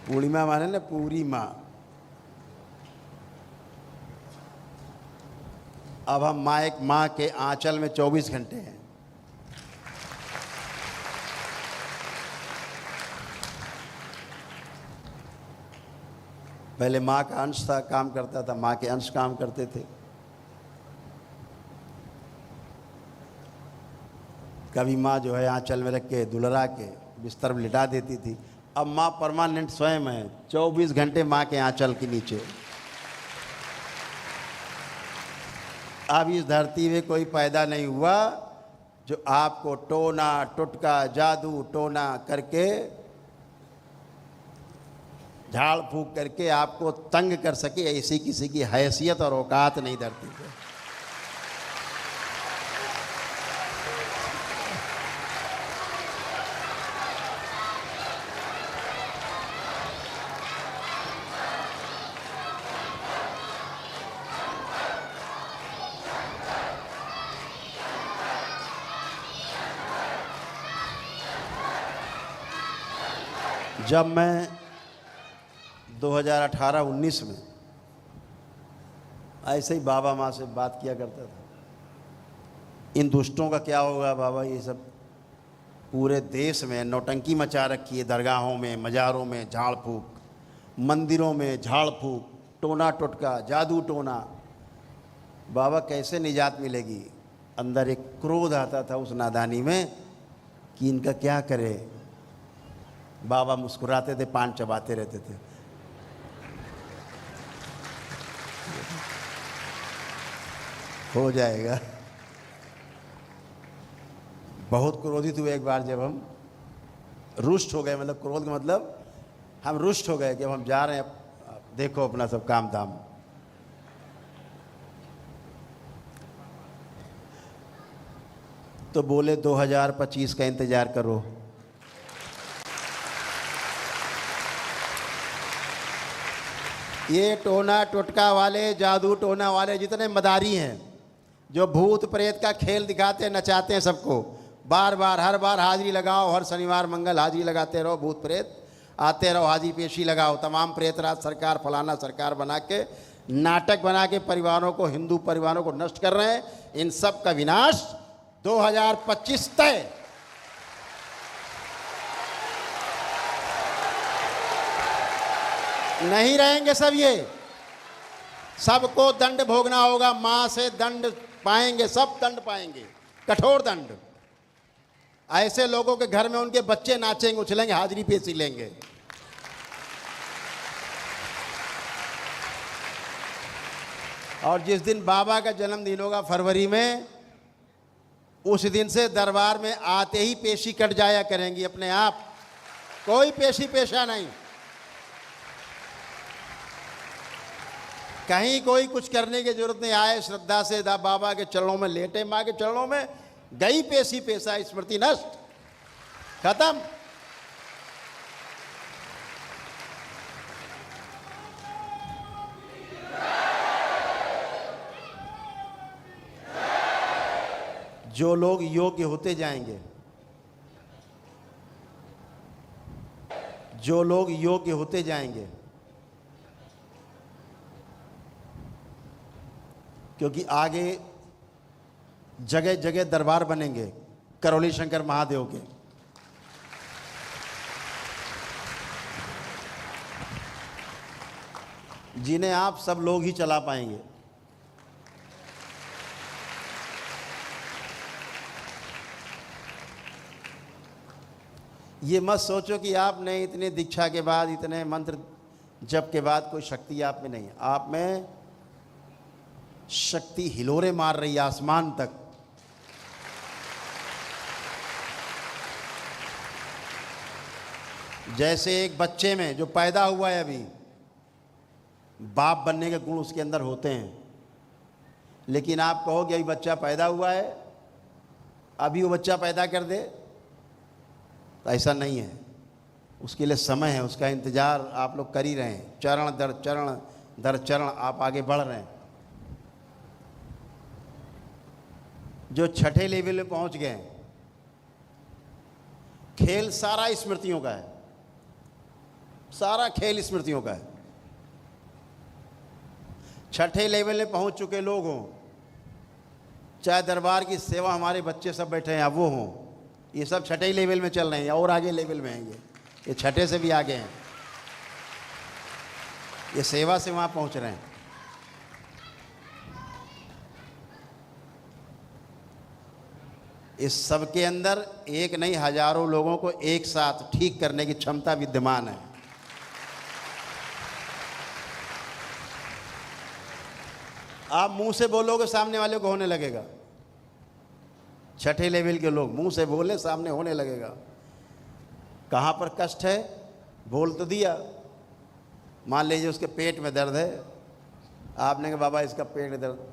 पूर्णिमा माने ना पूरी माँ। अब हम माँ के आंचल में 24 घंटे हैं। पहले माँ का अंश था, काम करता था, माँ के अंश काम करते थे। कभी माँ जो है आंचल में रख के दुलरा के बिस्तर में लिटा देती थी। अब माँ परमानेंट स्वयं है, 24 घंटे माँ के आंचल के नीचे। अब इस धरती में कोई पैदा नहीं हुआ जो आपको टोना टुटका जादू टोना करके झाड़ फूक करके आपको तंग कर सके। ऐसी किसी की हैसियत और औकात नहीं धरती पे। जब मैं 2018-19 में ऐसे ही बाबा माँ से बात किया करता था, इन दुष्टों का क्या होगा बाबा, ये सब पूरे देश में नौटंकी मचा रखी है। दरगाहों में, मज़ारों में झाड़ फूक, मंदिरों में झाड़ फूक, टोना टुटका, जादू टोना। बाबा कैसे निजात मिलेगी? अंदर एक क्रोध आता था उस नादानी में कि इनका क्या करे। बाबा मुस्कुराते थे, पान चबाते रहते थे। हो जाएगा। बहुत क्रोधित हुए एक बार, जब हम रुष्ट हो गए, मतलब क्रोध का मतलब हम रुष्ट हो गए कि अब हम जा रहे हैं, देखो अपना सब काम धाम। तो बोले 2025 का इंतजार करो। ये टोना टुटका वाले, जादू टोना वाले जितने मदारी हैं, जो भूत प्रेत का खेल दिखाते हैं, नचाते हैं सबको, बार बार हर बार हाजिरी लगाओ, हर शनिवार मंगल हाजिरी लगाते रहो। भूत प्रेत आते रहो, हाजिरी पेशी लगाओ। तमाम प्रेतराज सरकार, फलाना सरकार बना के नाटक बना के परिवारों को, हिंदू परिवारों को नष्ट कर रहे हैं। इन सब का विनाश 2025 तय। नहीं रहेंगे सब, ये सबको दंड भोगना होगा। मां से दंड पाएंगे, सब दंड पाएंगे, कठोर दंड। ऐसे लोगों के घर में उनके बच्चे नाचेंगे, उछलेंगे, हाजिरी पेशी लेंगे। और जिस दिन बाबा का जन्मदिन होगा फरवरी में, उस दिन से दरबार में आते ही पेशी कट जाया करेंगी अपने आप। कोई पेशी पेशा नहीं, कहीं कोई कुछ करने की जरूरत नहीं। आए श्रद्धा से बाबा के चरणों में लेटे, माँ के चरणों में, गई पेशी पेशा, स्मृति नष्ट, खत्म। जो लोग योग्य होते जाएंगे, जो लोग योग्य होते जाएंगे, क्योंकि आगे जगह जगह दरबार बनेंगे करौली शंकर महादेव के। जिन्हें आप सब लोग ही चला पाएंगे। ये मत सोचो कि आपने इतने दीक्षा के बाद, इतने मंत्र जप के बाद कोई शक्ति आप में नहीं है। आप में शक्ति हिलोरे मार रही है आसमान तक। जैसे एक बच्चे में जो पैदा हुआ है, अभी बाप बनने के गुण उसके अंदर होते हैं, लेकिन आप कहोगे अभी बच्चा पैदा हुआ है, अभी वो बच्चा पैदा कर दे, तो ऐसा नहीं है। उसके लिए समय है, उसका इंतजार आप लोग कर ही रहे हैं। चरण दर चरण आप आगे बढ़ रहे हैं। जो छठे लेवल में पहुंच गए, खेल सारा स्मृतियों का है। सारा खेल स्मृतियों का है। छठे लेवल में पहुंच चुके लोग हों, चाहे दरबार की सेवा हमारे बच्चे सब बैठे हैं, अब वो हों, ये सब छठे लेवल में चल रहे हैं और आगे लेवल में हैं। ये छठे से भी आगे हैं, ये सेवा से वहाँ पहुँच रहे हैं। इस सब के अंदर एक नहीं हजारों लोगों को एक साथ ठीक करने की क्षमता विद्यमान है। आप मुंह से बोलोगे सामने वाले को होने लगेगा। छठे लेवल के लोग मुंह से बोले सामने होने लगेगा। कहाँ पर कष्ट है बोल तो दिया। मान लीजिए उसके पेट में दर्द है, आपने कहा बाबा इसका पेट में दर्द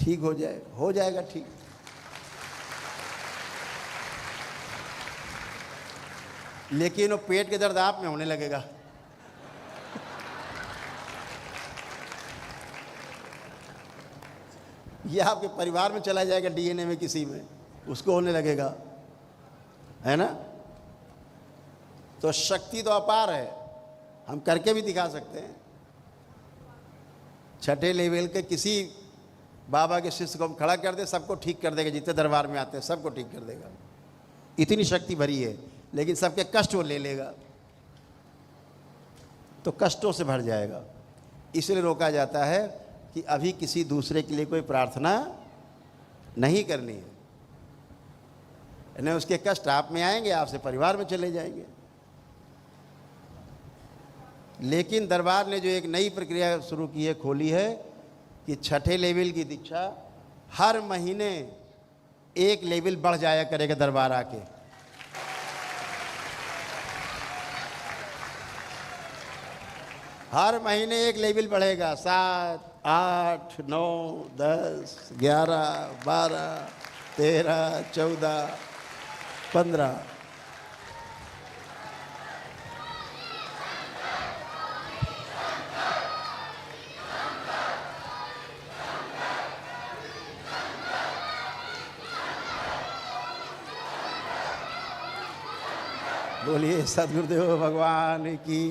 ठीक हो जाएगा ठीक। लेकिन वो पेट के दर्द आप में होने लगेगा। ये आपके परिवार में चला जाएगा, डीएनए में किसी में, उसको होने लगेगा, है ना। तो शक्ति तो अपार है, हम करके भी दिखा सकते हैं। छठे लेवल के किसी बाबा के शिष्य को हम खड़ा कर दे, सबको ठीक कर देगा। जितने दरबार में आते हैं सबको ठीक कर देगा, इतनी शक्ति भरी है। लेकिन सबके कष्ट वो ले लेगा तो कष्टों से भर जाएगा। इसलिए रोका जाता है कि अभी किसी दूसरे के लिए कोई प्रार्थना नहीं करनी है, नहीं उसके कष्ट आप में आएंगे, आपसे परिवार में चले जाएंगे। लेकिन दरबार ने जो एक नई प्रक्रिया शुरू की है, खोली है, कि छठे लेवल की दीक्षा हर महीने एक लेवल बढ़ जाया करेगा दरबार आके। हर महीने एक लेवल बढ़ेगा, 7, 8, 9, 10, 11, 12, 13, 14, 15। बोलिए सदगुरुदेव भगवान की।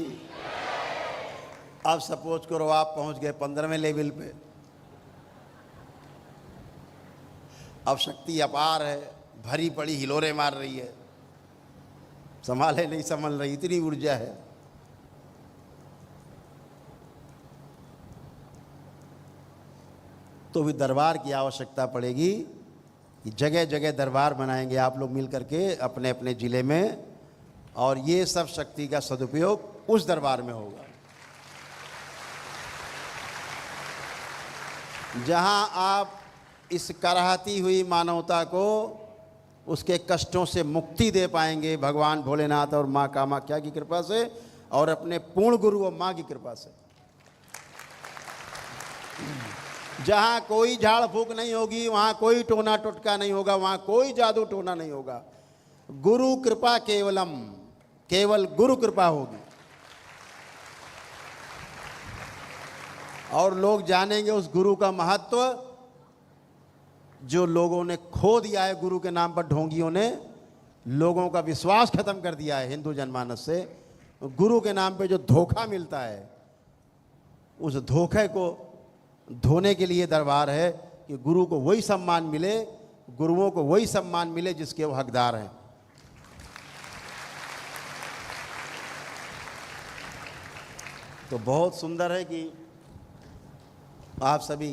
अब सपोज करो आप पहुंच गए 15वें लेवल पे। अब शक्ति अपार है, भरी पड़ी हिलोरे मार रही है, संभाले नहीं संभल रही, इतनी ऊर्जा है। तो भी दरबार की आवश्यकता पड़ेगी कि जगह जगह दरबार बनाएंगे आप लोग मिल करके अपने अपने ज़िले में, और ये सब शक्ति का सदुपयोग उस दरबार में होगा जहां आप इस कराहती हुई मानवता को उसके कष्टों से मुक्ति दे पाएंगे भगवान भोलेनाथ और माँ कामाख्या की कृपा से, और अपने पूर्ण गुरु और माँ की कृपा से। जहां कोई झाड़ फूक नहीं होगी, वहां कोई टोना टोटका नहीं होगा, वहां कोई जादू टोना नहीं होगा। गुरु कृपा केवलम, केवल गुरु कृपा होगी। और लोग जानेंगे उस गुरु का महत्व जो लोगों ने खो दिया है। गुरु के नाम पर ढोंगियों ने लोगों का विश्वास खत्म कर दिया है हिंदू जनमानस से। गुरु के नाम पे जो धोखा मिलता है, उस धोखे को धोने के लिए दरबार है कि गुरु को वही सम्मान मिले, गुरुओं को वही सम्मान मिले जिसके वो हकदार हैं। तो बहुत सुंदर है कि आप सभी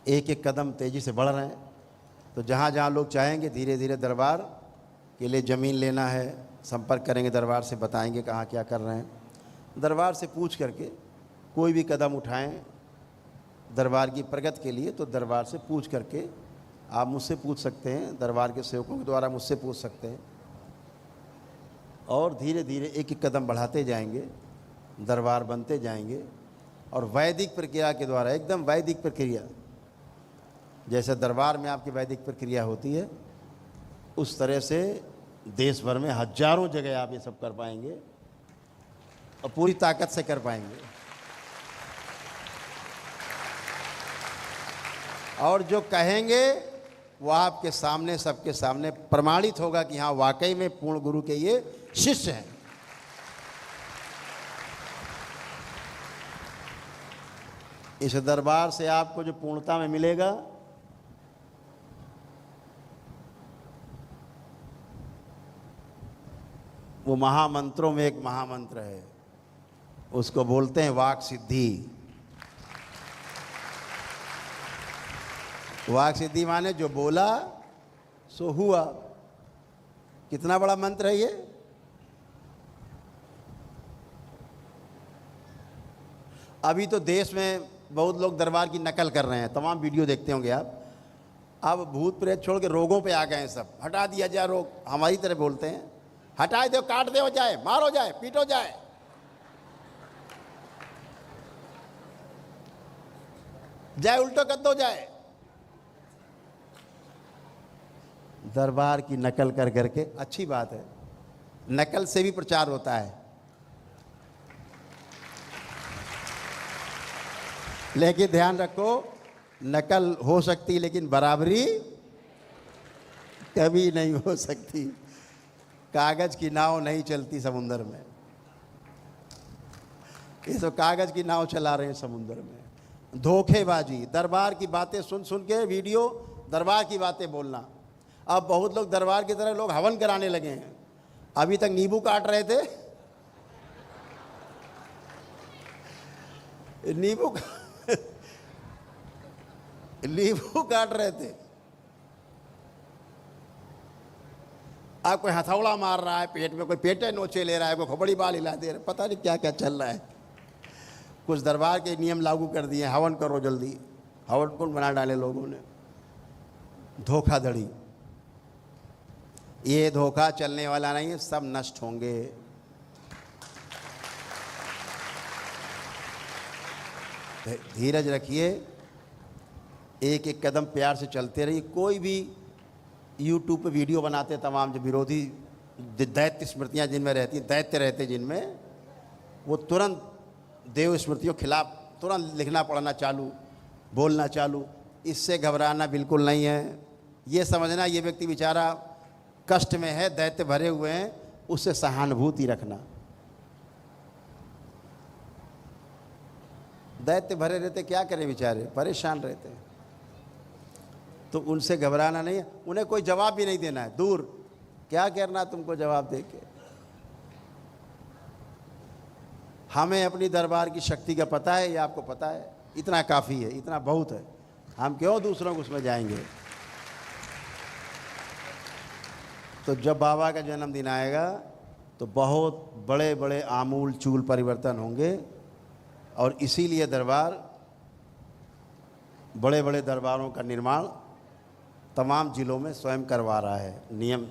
एक एक कदम तेज़ी से बढ़ रहे हैं। तो जहाँ जहाँ लोग चाहेंगे धीरे धीरे दरबार के लिए ज़मीन लेना है, संपर्क करेंगे दरबार से, बताएंगे कहाँ क्या कर रहे हैं। दरबार से पूछ करके कोई भी कदम उठाएं दरबार की प्रगति के लिए, तो दरबार से पूछ करके आप मुझसे पूछ सकते हैं, दरबार के सेवकों के द्वारा मुझसे पूछ सकते हैं। और धीरे धीरे एक एक कदम बढ़ाते जाएंगे, दरबार बनते जाएंगे। और वैदिक प्रक्रिया के द्वारा, एकदम वैदिक प्रक्रिया, जैसे दरबार में आपकी वैदिक प्रक्रिया होती है, उस तरह से देश भर में हजारों जगह आप ये सब कर पाएंगे और पूरी ताकत से कर पाएंगे। और जो कहेंगे वो आपके सामने, सबके सामने प्रमाणित होगा कि हाँ वाकई में पूर्ण गुरु के ये शिष्य हैं। इस दरबार से आपको जो पूर्णता में मिलेगा, वो महामंत्रों में एक महामंत्र है, उसको बोलते हैं वाक सिद्धि। वाक सिद्धि माने जो बोला सो हुआ। कितना बड़ा मंत्र है ये। अभी तो देश में बहुत लोग दरबार की नकल कर रहे हैं, तमाम वीडियो देखते होंगे आप। अब भूत प्रेत छोड़ के रोगों पे आ गए हैं सब। हटा दिया जाए रोग, हमारी तरह बोलते हैं, हटा दो, काट दो जाए, मारो जाए, पीटो जाए। जाए उल्टो कर दो जाए। दरबार की नकल कर करके, अच्छी बात है, नकल से भी प्रचार होता है, लेकिन ध्यान रखो नकल हो सकती है लेकिन बराबरी कभी नहीं हो सकती। कागज की नाव नहीं चलती समुंदर में। ये तो कागज की नाव चला रहे हैं समुंदर में। धोखेबाजी, दरबार की बातें सुन सुन के वीडियो, दरबार की बातें बोलना। अब बहुत लोग दरबार की तरह लोग हवन कराने लगे हैं। अभी तक नींबू काट रहे थे, नींबू काट रहे थे। अब कोई हथौड़ा मार रहा है पेट में, कोई पेटे नोचे ले रहा है, कोई खोपड़ी बाल हिला दे रहा है, पता नहीं क्या क्या चल रहा है। कुछ दरबार के नियम लागू कर दिए, हवन करो जल्दी, हवन कुंड बना डाले लोगों ने। धोखाधड़ी, ये धोखा चलने वाला नहीं है, सब नष्ट होंगे। धीरज रखिए, एक एक कदम प्यार से चलते रहिए। कोई भी यूट्यूब पे वीडियो बनाते तमाम जो विरोधी दैत्य स्मृतियाँ जिनमें रहती, दैत्य रहते जिनमें, वो तुरंत देव स्मृतियों के खिलाफ तुरंत लिखना पढ़ना चालू, बोलना चालू। इससे घबराना बिल्कुल नहीं है। ये समझना ये व्यक्ति बेचारा कष्ट में है, दैत्य भरे हुए हैं, उससे सहानुभूति रखना। दैत्य भरे रहते क्या करें बेचारे, परेशान रहते हैं, तो उनसे घबराना नहीं है। उन्हें कोई जवाब भी नहीं देना है, दूर, क्या करना तुमको जवाब दे के। हमें अपनी दरबार की शक्ति का पता है, ये आपको पता है, इतना काफ़ी है, इतना बहुत है। हम क्यों दूसरों को उसमें जाएंगे। तो जब बाबा का जन्मदिन आएगा तो बहुत बड़े बड़े आमूल चूल परिवर्तन होंगे, और इसीलिए दरबार, बड़े बड़े दरबारों का निर्माण तमाम ज़िलों में स्वयं करवा रहा है। नियम